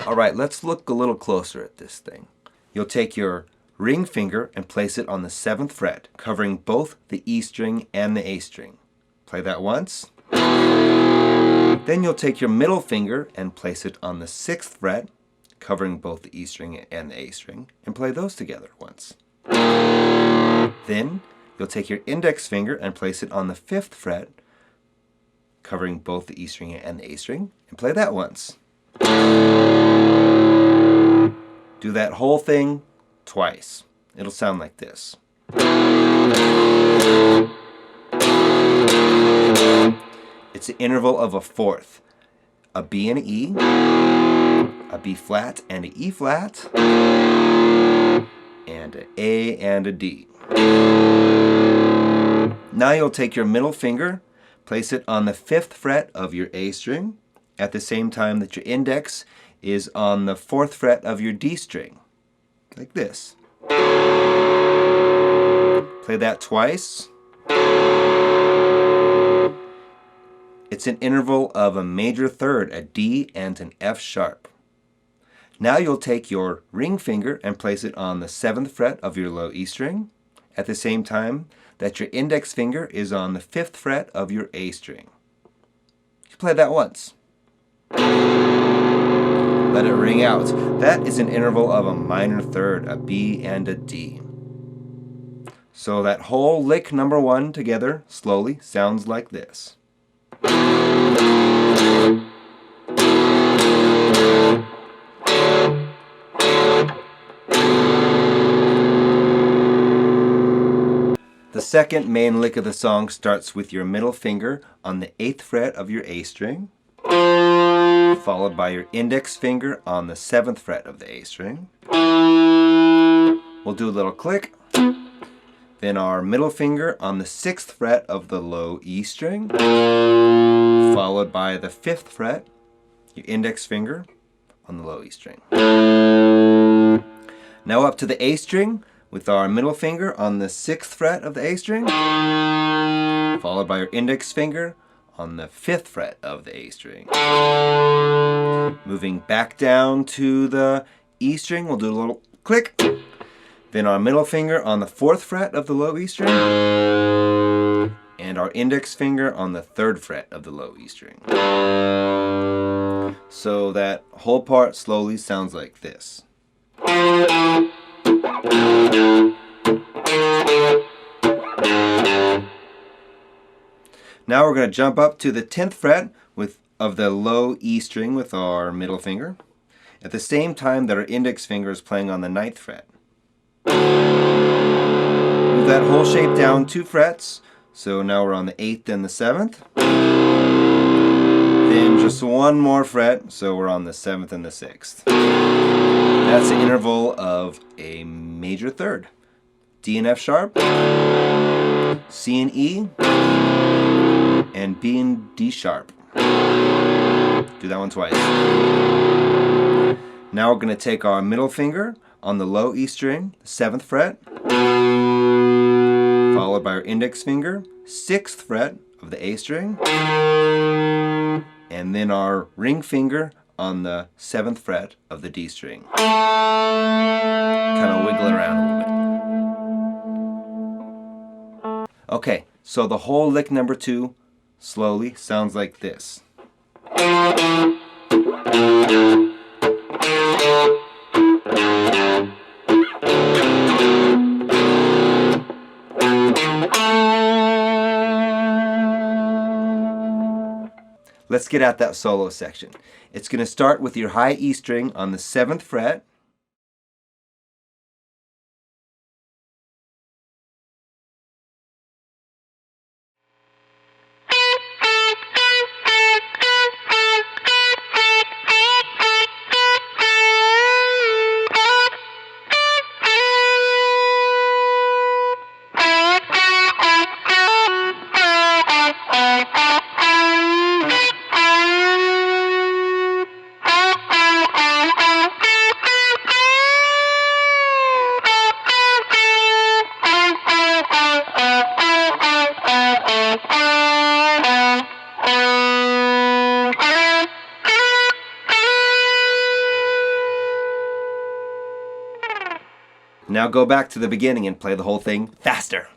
Alright, let's look a little closer at this thing. You'll take your ring finger and place it on the 7th fret, covering both the E string and the A string. Play that once. Then you'll take your middle finger and place it on the 6th fret, covering both the E string and the A string, and play those together once. Then you'll take your index finger and place it on the 5th fret, covering both the E string and the A string, and play that once. Do that whole thing twice. It'll sound like this. It's an interval of a fourth. A B and an E, a B flat and an E flat, and an A and a D. Now you'll take your middle finger, place it on the 5th fret of your A string, at the same time that your index is on the 4th fret of your D string, like this. Play that twice. It's an interval of a major third, a D and an F sharp. Now you'll take your ring finger and place it on the 7th fret of your low E string, at the same time that your index finger is on the 5th fret of your A string. You play that once. Let it ring out. That is an interval of a minor third, a B and a D. So that whole lick number 1 together, slowly, sounds like this. The second main lick of the song starts with your middle finger on the 8th fret of your A string, followed by your index finger on the 7th fret of the A string. We'll do a little click. Then our middle finger on the 6th fret of the low E string, followed by the 5th fret, your index finger on the low E string. Now up to the A string with our middle finger on the 6th fret of the A string, followed by your index finger on the 5th fret of the A string. Moving back down to the E string, we'll do a little click. Then our middle finger on the 4th fret of the low E string, and our index finger on the 3rd fret of the low E string. So that whole part slowly sounds like this. Now we're going to jump up to the 10th fret of the low E string with our middle finger, at the same time that our index finger is playing on the 9th fret. Move that whole shape down 2 frets, so now we're on the 8th and the 7th. Then just 1 more fret, so we're on the 7th and the 6th. That's the interval of a major third. D and F sharp, C and E, and B and D sharp. Do that one twice. Now we're going to take our middle finger on the low E string, 7th fret, followed by our index finger, 6th fret of the A string, and then our ring finger on the 7th fret of the D string. Kind of wiggle it around a little bit. Okay, so the whole lick number 2 slowly sounds like this. Let's get at that solo section. It's going to start with your high E string on the 7th fret. Now go back to the beginning and play the whole thing faster.